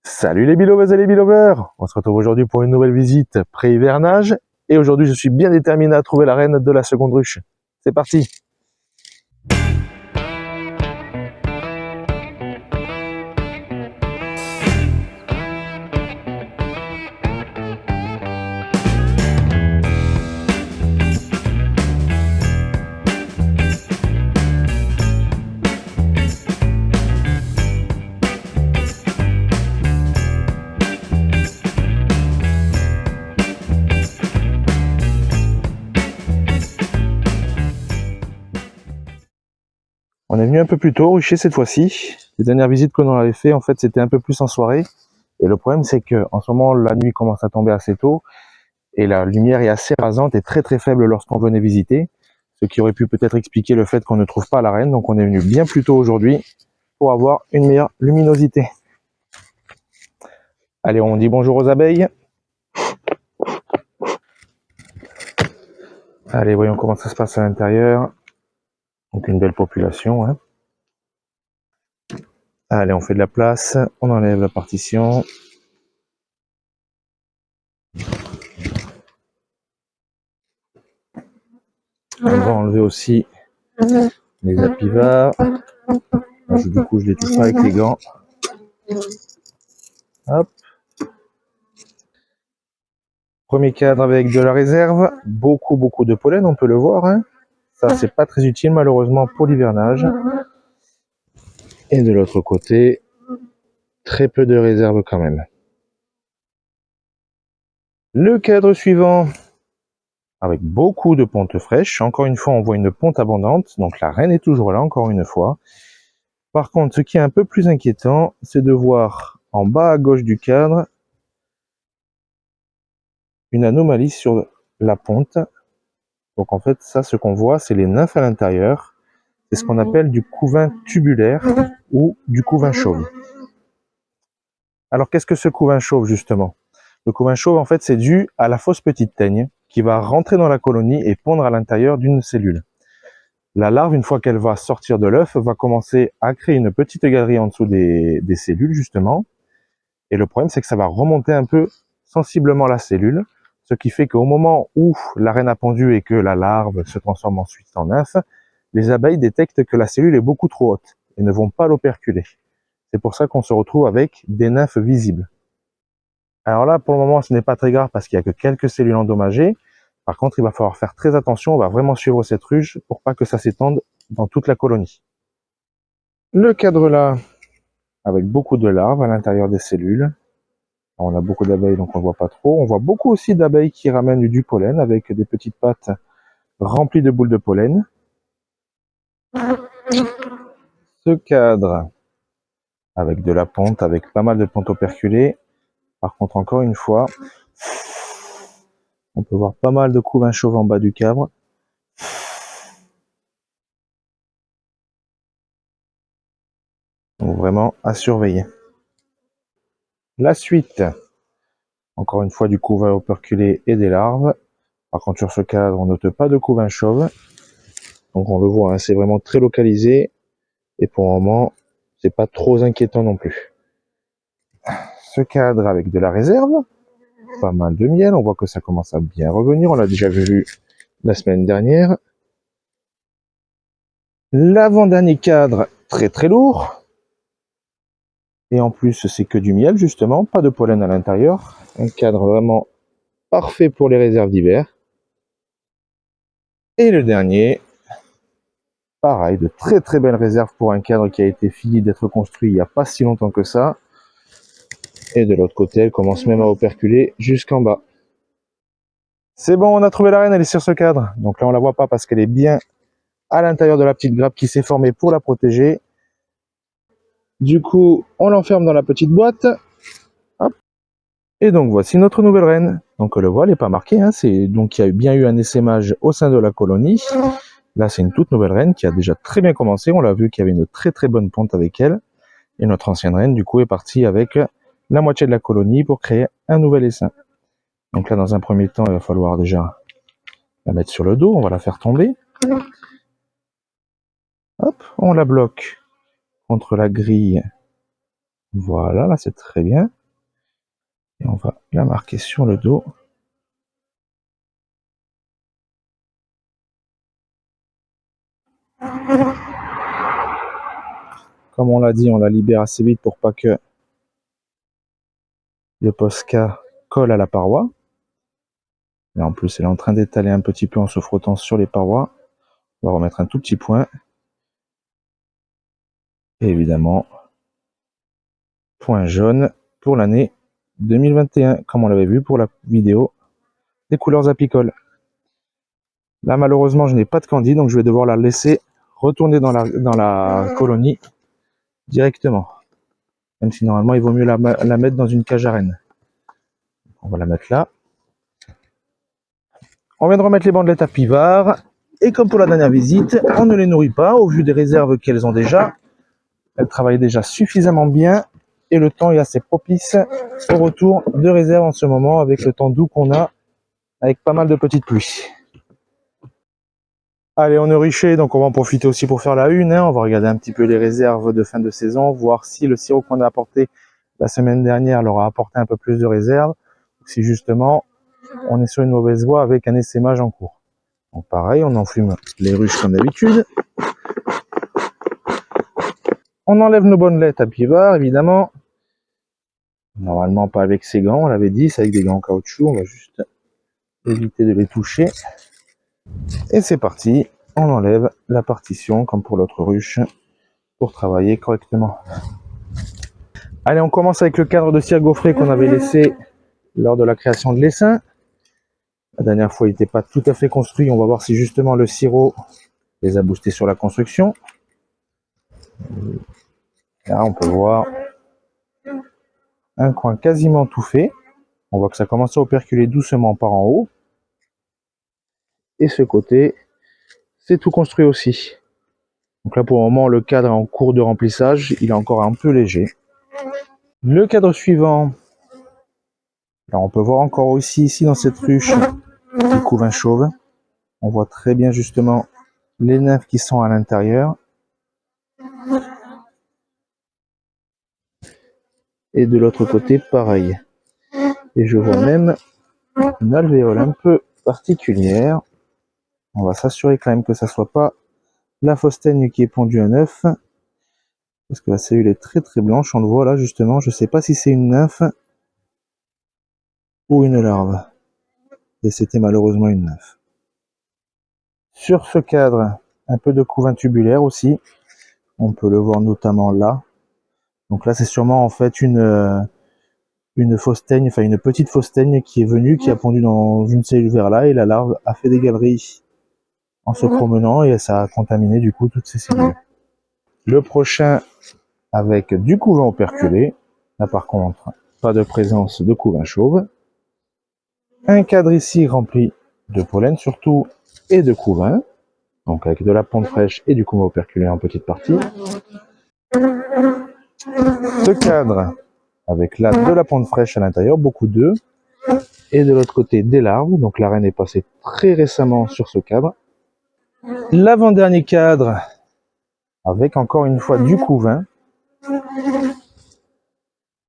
Salut les bilovers et les bilovers. On se retrouve aujourd'hui pour une nouvelle visite pré-hivernage. Et aujourd'hui, je suis bien déterminé à trouver la reine de la seconde ruche. C'est parti! On est venu un peu plus tôt, rucher cette fois-ci. Les dernières visites que l'on avait fait, en fait, c'était un peu plus en soirée. Et le problème, c'est que en ce moment, la nuit commence à tomber assez tôt. Et la lumière est assez rasante et très très faible lorsqu'on venait visiter. Ce qui aurait pu peut-être expliquer le fait qu'on ne trouve pas la reine. Donc on est venu bien plus tôt aujourd'hui pour avoir une meilleure luminosité. Allez, on dit bonjour aux abeilles. Allez, voyons comment ça se passe à l'intérieur. Donc une belle population, hein. Allez, on fait de la place, on enlève la partition. On va enlever aussi les apivars. Du coup, je les touche pas avec les gants. Hop. Premier cadre avec de la réserve. Beaucoup de pollen, on peut le voir, hein. Ça, c'est pas très utile malheureusement pour l'hivernage. Et de l'autre côté, très peu de réserve quand même. Le cadre suivant, avec beaucoup de pontes fraîches. Encore une fois, on voit une ponte abondante. Donc la reine est toujours là, encore une fois. Par contre, ce qui est un peu plus inquiétant, c'est de voir en bas à gauche du cadre une anomalie sur la ponte. Donc en fait, ça, ce qu'on voit, c'est les nymphes à l'intérieur. C'est ce qu'on appelle du couvain tubulaire ou du couvain chauve. Alors qu'est-ce que ce couvain chauve justement? Le couvain chauve, en fait, c'est dû à la fausse petite teigne qui va rentrer dans la colonie et pondre à l'intérieur d'une cellule. La larve, une fois qu'elle va sortir de l'œuf, va commencer à créer une petite galerie en dessous des cellules, justement. Et le problème, c'est que ça va remonter un peu sensiblement la cellule, ce qui fait qu'au moment où la reine a pondu et que la larve se transforme ensuite en nymphe, les abeilles détectent que la cellule est beaucoup trop haute et ne vont pas l'operculer. C'est pour ça qu'on se retrouve avec des nymphes visibles. Alors là, pour le moment, ce n'est pas très grave parce qu'il n'y a que quelques cellules endommagées. Par contre, il va falloir faire très attention, on va vraiment suivre cette ruche pour pas que ça s'étende dans toute la colonie. Le cadre là, avec beaucoup de larves à l'intérieur des cellules. On a beaucoup d'abeilles, donc on ne voit pas trop. On voit beaucoup aussi d'abeilles qui ramènent du pollen avec des petites pattes remplies de boules de pollen. Ce cadre avec de la ponte, avec pas mal de pontes operculées. Par contre, encore une fois, on peut voir pas mal de couvains chauves en bas du cadre. Donc vraiment à surveiller. La suite, encore une fois du couvain operculé et des larves. Par contre, sur ce cadre, on note pas de couvain chauve. Donc on le voit, hein, c'est vraiment très localisé. Et pour le moment, c'est pas trop inquiétant non plus. Ce cadre avec de la réserve, pas mal de miel, on voit que ça commence à bien revenir, on l'a déjà vu la semaine dernière. L'avant-dernier cadre, très lourd. Et en plus, c'est que du miel justement, pas de pollen à l'intérieur. Un cadre vraiment parfait pour les réserves d'hiver. Et le dernier, pareil, de très belles réserves pour un cadre qui a été fini d'être construit il n'y a pas si longtemps que ça. Et de l'autre côté, elle commence même à operculer jusqu'en bas. C'est bon, on a trouvé la reine, elle est sur ce cadre. Donc là, on la voit pas parce qu'elle est bien à l'intérieur de la petite grappe qui s'est formée pour la protéger. Du coup, on l'enferme dans la petite boîte. Hop. Et donc, voici notre nouvelle reine. Donc, le voile n'est pas marqué, hein. Donc, il y a bien eu un essaimage au sein de la colonie. Là, c'est une toute nouvelle reine qui a déjà très bien commencé. On l'a vu qu'il y avait une très bonne ponte avec elle. Et notre ancienne reine, du coup, est partie avec la moitié de la colonie pour créer un nouvel essaim. Donc là, dans un premier temps, il va falloir déjà la mettre sur le dos. On va la faire tomber. Hop, on la bloque contre la grille. Voilà, là, c'est très bien. Et on va la marquer sur le dos. Comme on l'a dit, on la libère assez vite pour pas que le Posca colle à la paroi. Et en plus, elle est en train d'étaler un petit peu en se frottant sur les parois. On va remettre un tout petit point. Et évidemment, point jaune pour l'année 2021, comme on l'avait vu pour la vidéo des couleurs apicoles. Là, malheureusement, je n'ai pas de candy, donc je vais devoir la laisser retourner dans la colonie directement. Même si normalement, il vaut mieux la mettre dans une cage à rennes. On va la mettre là. On vient de remettre les bandelettes à pivard. Et comme pour la dernière visite, on ne les nourrit pas au vu des réserves qu'elles ont déjà. Elles travaillent déjà suffisamment bien et le temps est assez propice au retour de réserve en ce moment avec le temps doux qu'on a, avec pas mal de petites pluies. Allez, on est riché, donc on va en profiter aussi pour faire la une. On va regarder un petit peu les réserves de fin de saison, voir si le sirop qu'on a apporté la semaine dernière leur a apporté un peu plus de réserve, ou si justement on est sur une mauvaise voie avec un essaimage en cours. Donc pareil, on enfume les ruches comme d'habitude. On enlève nos bandelettes à pivard, évidemment. Normalement pas avec ses gants, on l'avait dit, c'est avec des gants en caoutchouc, on va juste éviter de les toucher. Et c'est parti, on enlève la partition comme pour l'autre ruche pour travailler correctement. Allez, on commence avec le cadre de cire gaufrée qu'on avait laissé lors de la création de l'essaim. La dernière fois il n'était pas tout à fait construit, on va voir si justement le sirop les a boostés sur la construction. Là on peut voir un coin quasiment tout fait. On voit que ça commence à operculer doucement par en haut. Et ce côté, c'est tout construit aussi. Donc là pour le moment le cadre est en cours de remplissage, il est encore un peu léger. Le cadre suivant, alors on peut voir encore aussi ici dans cette ruche du couvain chauve. On voit très bien justement les nymphes qui sont à l'intérieur. Et de l'autre côté pareil. Et je vois même une alvéole un peu particulière. On va s'assurer quand même que ça soit pas la fausse teigne qui est pondue à œuf. Parce que la cellule est très très blanche, on le voit là justement. Je ne sais pas si c'est une nymphe ou une larve. Et c'était malheureusement une nymphe. Sur ce cadre, un peu de couvain tubulaire aussi. On peut le voir notamment là. Donc là c'est sûrement en fait une fausse teigne, enfin une petite fausse teigne qui est venue, qui a pondu dans une cellule vers là et la larve a fait des galeries en se promenant et ça a contaminé du coup toutes ces cellules. Le prochain avec du couvain operculé. Là par contre, pas de présence de couvain chauve. Un cadre ici rempli de pollen surtout et de couvain. Donc avec de la ponte fraîche et du couvain operculé en petite partie. Ce cadre avec là de la ponte fraîche à l'intérieur, beaucoup d'œufs. Et de l'autre côté des larves. Donc la reine est passée très récemment sur ce cadre. L'avant-dernier cadre avec encore une fois du couvain.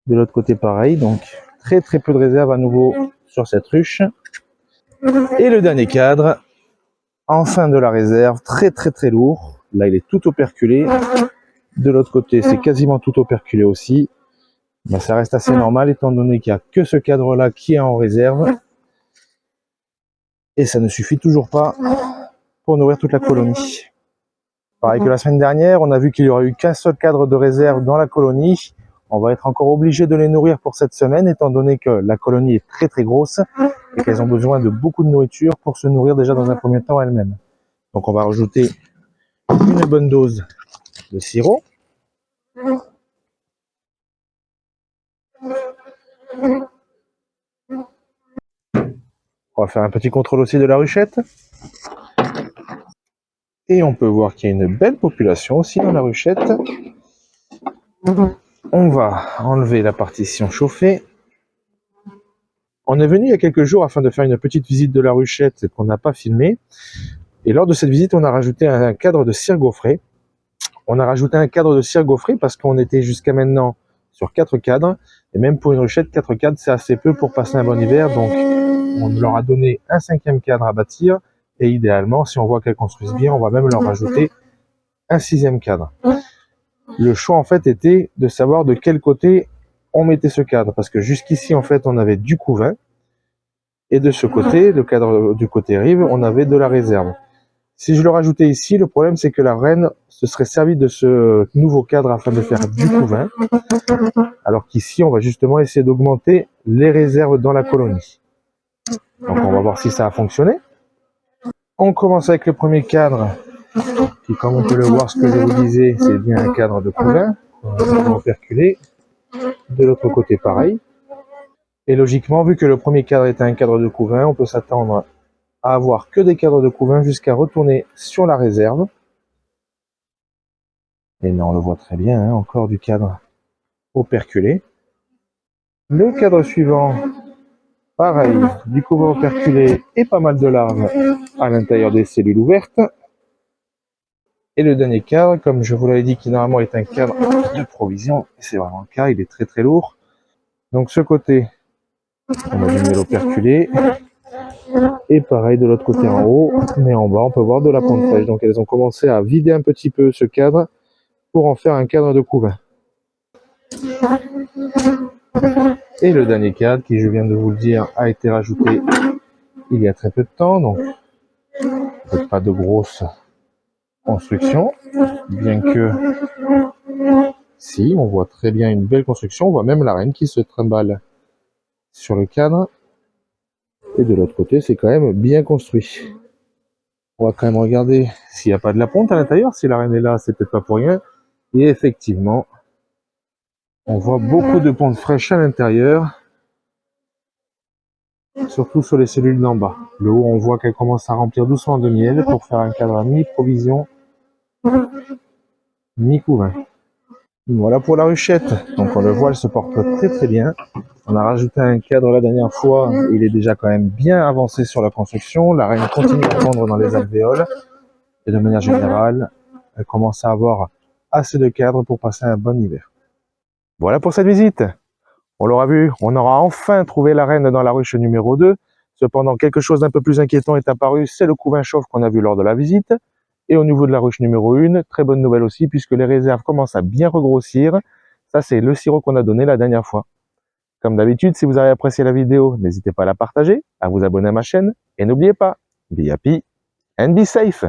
De l'autre côté pareil, donc très très peu de réserve à nouveau sur cette ruche. Et le dernier cadre, en fin de la réserve, très très très lourd. Là il est tout operculé. De l'autre côté c'est quasiment tout operculé aussi. Ben, ça reste assez normal étant donné qu'il n'y a que ce cadre là qui est en réserve. Et ça ne suffit toujours pas pour nourrir toute la colonie. Pareil que la semaine dernière, on a vu qu'il n'y aurait eu qu'un seul cadre de réserve dans la colonie. On va être encore obligé de les nourrir pour cette semaine, étant donné que la colonie est très très grosse et qu'elles ont besoin de beaucoup de nourriture pour se nourrir déjà dans un premier temps elles-mêmes. Donc on va rajouter une bonne dose de sirop. On va faire un petit contrôle aussi de la ruchette. Et on peut voir qu'il y a une belle population aussi dans la ruchette. On va enlever la partition chauffée. On est venu il y a quelques jours afin de faire une petite visite de la ruchette qu'on n'a pas filmée. Et lors de cette visite, on a rajouté un cadre de cire gaufrée. On a rajouté un cadre de cire gaufrée parce qu'on était jusqu'à maintenant sur 4 cadres. Et même pour une ruchette, 4 cadres, c'est assez peu pour passer un bon hiver. Donc, on leur a donné un 5e cadre à bâtir. Et idéalement, si on voit qu'elles construisent bien, on va même leur rajouter un 6e cadre. Le choix, en fait, était de savoir de quel côté on mettait ce cadre. Parce que jusqu'ici, en fait, on avait du couvain. Et de ce côté, le cadre du côté rive, on avait de la réserve. Si je le rajoutais ici, le problème c'est que la reine se serait servie de ce nouveau cadre afin de faire du couvain, alors qu'ici on va justement essayer d'augmenter les réserves dans la colonie. Donc on va voir si ça a fonctionné. On commence avec le premier cadre, qui comme on peut le voir, ce que je vous disais, c'est bien un cadre de couvain. On va operculer. De l'autre côté pareil. Et logiquement, vu que le premier cadre était un cadre de couvain, on peut s'attendre à avoir que des cadres de couvain jusqu'à retourner sur la réserve. Et là, on le voit très bien, hein, encore du cadre operculé. Le cadre suivant, pareil, du couvain operculé et pas mal de larves à l'intérieur des cellules ouvertes. Et le dernier cadre, comme je vous l'avais dit, qui normalement est un cadre de provision, et c'est vraiment le cas, il est très très lourd. Donc ce côté, on va venir l'operculer. Et pareil de l'autre côté en haut, mais en bas on peut voir de la ponte fraîche. Donc elles ont commencé à vider un petit peu ce cadre pour en faire un cadre de couvain. Et le dernier cadre, qui je viens de vous le dire, a été rajouté il y a très peu de temps, donc pas de grosse construction, bien que si, on voit très bien une belle construction, on voit même la reine qui se trimballe sur le cadre, et de l'autre côté c'est quand même bien construit. On va quand même regarder s'il n'y a pas de la ponte à l'intérieur, si la reine est là, c'est peut-être pas pour rien, et effectivement, on voit beaucoup de pontes fraîches à l'intérieur, surtout sur les cellules d'en bas. Le haut, on voit qu'elle commence à remplir doucement de miel pour faire un cadre mi-provision, mi-couvain. Voilà pour la ruchette. Donc on le voit, elle se porte très très bien. On a rajouté un cadre la dernière fois, il est déjà quand même bien avancé sur la construction. La reine continue à pondre dans les alvéoles. Et de manière générale, elle commence à avoir assez de cadres pour passer un bon hiver. Voilà pour cette visite. On l'aura vu, on aura enfin trouvé la reine dans la ruche numéro 2. Cependant, quelque chose d'un peu plus inquiétant est apparu, c'est le couvain chauve qu'on a vu lors de la visite. Et au niveau de la ruche numéro 1, très bonne nouvelle aussi, puisque les réserves commencent à bien regrossir. Ça, c'est le sirop qu'on a donné la dernière fois. Comme d'habitude, si vous avez apprécié la vidéo, n'hésitez pas à la partager, à vous abonner à ma chaîne, et n'oubliez pas, be happy and be safe.